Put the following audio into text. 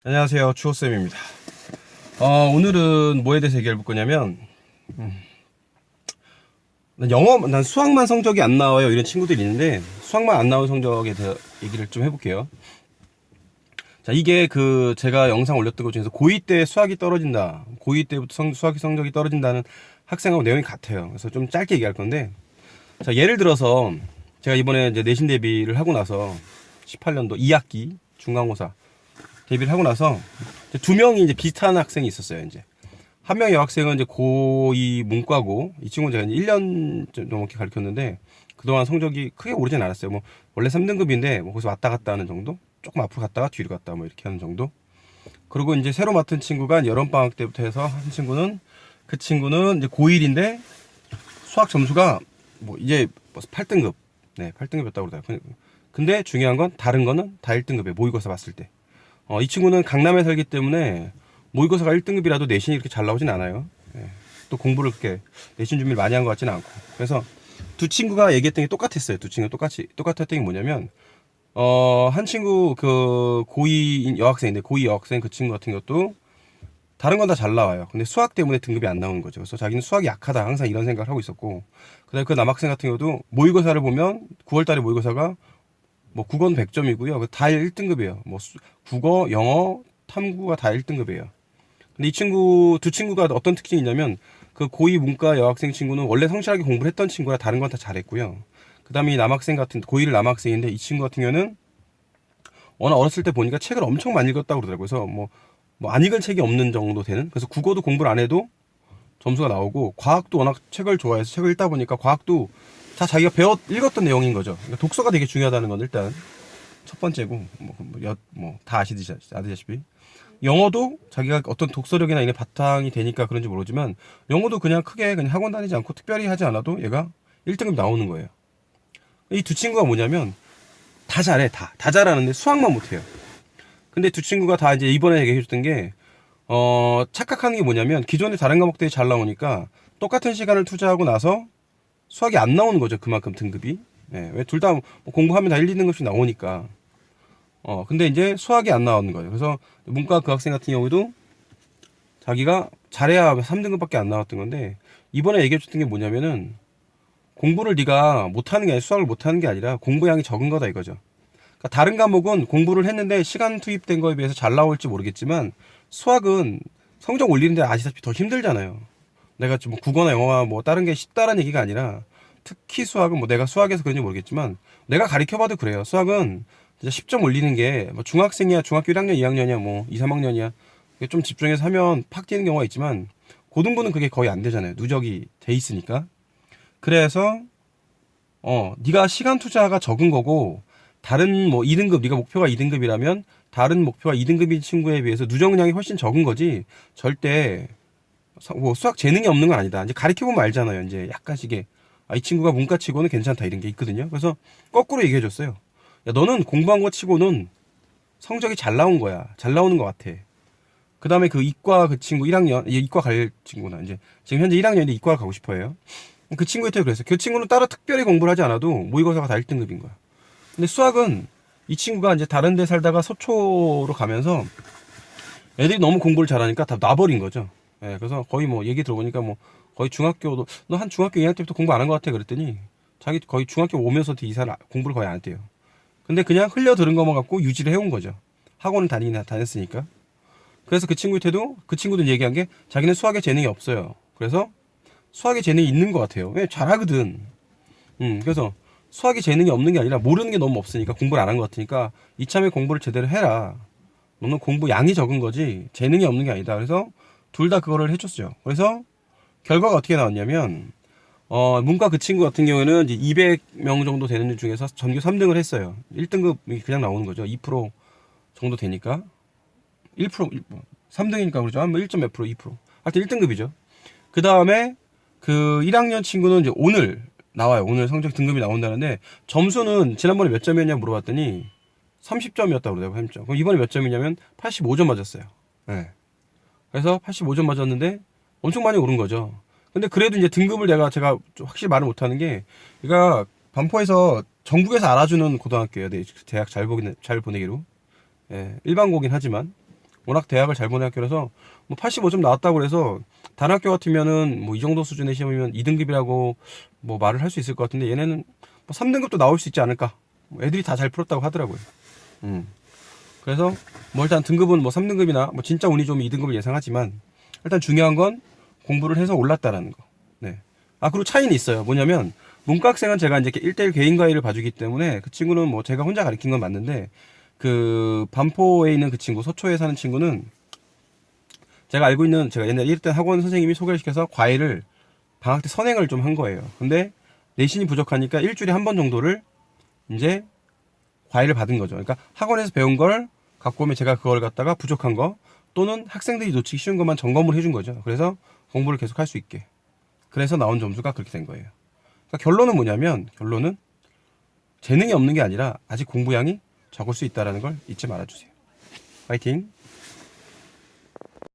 안녕하세요, 추호쌤입니다. 오늘은 뭐에 대해서 얘기해 볼 거냐면, 난 수학만 성적이 안 나와요, 이런 친구들이 있는데, 수학만 안 나온 성적에 대해서 얘기를 좀 해볼게요. 자, 이게 제가 영상 올렸던 것 중에서 고2 때 수학이 떨어진다, 고2 때부터 수학 성적이 떨어진다는 학생하고 내용이 같아요. 그래서 좀 짧게 얘기할 건데, 자, 예를 들어서, 제가 이번에 이제 내신 대비를 하고 나서, 18년도 2학기 중간고사 대비를 하고 나서, 이제 두 명이 이제 비슷한 학생이 있었어요, 이제. 한 명의 여학생은 이제 고2 문과고, 이 친구는 제가 이제 1년 좀 넘게 가르쳤는데, 그동안 성적이 크게 오르진 않았어요. 뭐, 원래 3등급인데, 뭐, 거기서 왔다 갔다 하는 정도? 조금 앞으로 갔다가 뒤로 갔다 뭐 이렇게 하는 정도? 그리고 이제 새로 맡은 친구가 여름방학 때부터 해서 한 친구는, 그 친구는 이제 고1인데, 수학 점수가 뭐, 이제 8등급. 네, 8등급이었다고 그러더라고요. 근데 중요한 건, 다른 거는 다 1등급이에요. 모의고사 봤을 때. 이 친구는 강남에 살기 때문에 모의고사가 1등급이라도 내신이 이렇게 잘 나오진 않아요. 예. 또 공부를 그렇게 내신 준비를 많이 한 것 같지는 않고. 그래서 두 친구가 얘기했던 게 똑같았어요. 두 친구가 똑같았던 게 뭐냐면, 한 친구 고2 여학생인데, 고2 여학생 그 친구 같은 것도 다른 건 다 잘 나와요. 근데 수학 때문에 등급이 안 나오는 거죠. 그래서 자기는 수학이 약하다. 항상 이런 생각을 하고 있었고. 그다음에 그 남학생 같은 경우도 모의고사를 보면 9월달에 모의고사가 뭐 국어는 100점이고요. 다 1등급이에요. 뭐 국어, 영어, 탐구가 다 1등급이에요. 근데 두 친구가 어떤 특징이 있냐면 그 고2 문과 여학생 친구는 원래 성실하게 공부를 했던 친구라 다른 건 다 잘했고요. 그다음에 이 남학생 같은 고1 남학생인데 이 친구 같은 경우는 워낙 어렸을 때 보니까 책을 엄청 많이 읽었다고 그러더라고요. 그래서 뭐 안 읽은 책이 없는 정도 되는. 그래서 국어도 공부를 안 해도 점수가 나오고 과학도 워낙 책을 좋아해서 책을 읽다 보니까 과학도 다 자기가 읽었던 내용인 거죠. 그러니까 독서가 되게 중요하다는 건 일단 첫 번째고, 다 아시다시피. 영어도 자기가 어떤 독서력이나 이런 바탕이 되니까 그런지 모르지만, 영어도 그냥 학원 다니지 않고 특별히 하지 않아도 얘가 1등급 나오는 거예요. 이 두 친구가 뭐냐면, 다 잘해, 다. 다 잘하는데 수학만 못해요. 근데 두 친구가 다 이제 이번에 얘기해줬던 게, 착각하는 게 뭐냐면, 기존의 다른 과목들이 잘 나오니까, 똑같은 시간을 투자하고 나서 수학이 안 나오는 거죠. 그만큼 등급이. 예, 왜 둘 다 공부하면 다 1, 2등급씩 나오니까. 근데 이제 수학이 안 나오는 거예요. 그래서 문과 그 학생 같은 경우도 자기가 잘해야 3등급밖에 안 나왔던 건데, 이번에 얘기해 줬던 게 뭐냐면은, 공부를 네가 못하는 게 아니라, 수학을 못하는 게 아니라 공부량이 적은 거다 이거죠. 그러니까 다른 과목은 공부를 했는데 시간 투입된 거에 비해서 잘 나올지 모르겠지만, 수학은 성적 올리는데 아시다시피 더 힘들잖아요. 내가 뭐 국어나 영어나 뭐 다른 게 쉽다라는 얘기가 아니라, 특히 수학은 뭐 내가 수학에서 그런지 모르겠지만, 내가 가르쳐봐도 그래요. 수학은 진짜 10점 올리는 게, 뭐 중학생이야, 중학교 1학년, 2학년이야, 뭐 2, 3학년이야. 좀 집중해서 하면 팍 뛰는 경우가 있지만, 고등부는 그게 거의 안 되잖아요. 누적이 돼 있으니까. 그래서, 네가 시간 투자가 적은 거고, 다른 뭐 2등급, 네가 목표가 2등급이라면, 다른 목표가 2등급인 친구에 비해서 누적량이 훨씬 적은 거지, 절대, 뭐 수학 재능이 없는 건 아니다. 이제 가르쳐보면 알잖아요. 이제 약간씩의, 이 친구가 문과 치고는 괜찮다 이런 게 있거든요. 그래서 거꾸로 얘기해줬어요. 야, 너는 공부한 거 치고는 성적이 잘 나온 거야. 잘 나오는 것 같아. 그 다음에 그 이과 그 친구 1학년, 이과 갈 친구나, 이제, 지금 현재 1학년인데 이과를 가고 싶어 해요. 그 친구한테 그랬어요. 그 친구는 따로 특별히 공부를 하지 않아도 모의고사가 다 1등급인 거야. 근데 수학은 이 친구가 이제 다른 데 살다가 서초로 가면서 애들이 너무 공부를 잘하니까 다 놔버린 거죠. 예, 그래서 거의 뭐 얘기 들어보니까 뭐 거의 중학교도, 너 한 중학교 2학년 때부터 공부 안 한 것 같아. 그랬더니 자기 거의 중학교 오면서부터 이사를, 공부를 거의 안 했대요. 근데 그냥 흘려 들은 것만 갖고 유지를 해온 거죠. 학원을 다녔으니까. 그래서 그 친구한테도, 그 친구도 얘기한 게 자기는 수학에 재능이 없어요. 그래서 수학에 재능이 있는 것 같아요. 왜? 잘하거든. 그래서 수학에 재능이 없는 게 아니라 모르는 게 너무 없으니까, 공부를 안 한 것 같으니까 이참에 공부를 제대로 해라. 너는 공부 양이 적은 거지 재능이 없는 게 아니다. 그래서 둘 다 그거를 해줬어요. 그래서 결과가 어떻게 나왔냐면, 문과 그 친구 같은 경우에는 이제 200명 정도 되는 중 중에서 전교 3등을 했어요. 1등급이 그냥 나오는 거죠. 2% 정도 되니까. 1%, 3등이니까 그러죠. 한 1점 몇 프로, 2%. 하여튼 1등급이죠. 그 다음에 그 1학년 친구는 이제 오늘 나와요. 오늘 성적 등급이 나온다는데, 점수는 지난번에 몇 점이었냐 물어봤더니 30점이었다고 그러더라고요. 30점. 그럼 이번에 몇 점이냐면 85점 맞았어요. 네. 그래서 85점 맞았는데 엄청 많이 오른 거죠. 근데 그래도 이제 등급을 제가 확실히 말을 못하는 게, 얘가 반포에서 전국에서 알아주는 고등학교예요. 네, 대학 잘 보내기로. 예, 일반고긴 하지만. 워낙 대학을 잘 보낸 학교라서 뭐 85점 나왔다고 그래서 다른 학교 같으면은 뭐 이 정도 수준의 시험이면 2등급이라고 뭐 말을 할 수 있을 것 같은데 얘네는 뭐 3등급도 나올 수 있지 않을까. 뭐 애들이 다 잘 풀었다고 하더라고요. 그래서 뭐 일단 등급은 뭐 3등급이나 뭐 진짜 운이 좋으면 2등급을 예상하지만 일단 중요한 건 공부를 해서 올랐다라는 거. 네. 아, 그리고 차이는 있어요. 뭐냐면 문과학생은 제가 이제 1대1 개인 과외를 봐주기 때문에 그 친구는 뭐 제가 혼자 가르친 건 맞는데 그 반포에 있는 그 친구, 서초에 사는 친구는 제가 알고 있는, 제가 옛날에 1대 학원 선생님이 소개를 시켜서 과외를 방학 때 선행을 좀 한 거예요. 근데 내신이 부족하니까 일주일에 한 번 정도를 이제 과외를 받은 거죠. 그러니까 학원에서 배운 걸 갖고 오면 제가 그걸 갖다가 부족한 거 또는 학생들이 놓치기 쉬운 것만 점검을 해준 거죠. 그래서 공부를 계속 할 수 있게. 그래서 나온 점수가 그렇게 된 거예요. 그러니까 결론은 뭐냐면, 결론은 재능이 없는 게 아니라 아직 공부량이 적을 수 있다는 걸 잊지 말아주세요. 파이팅!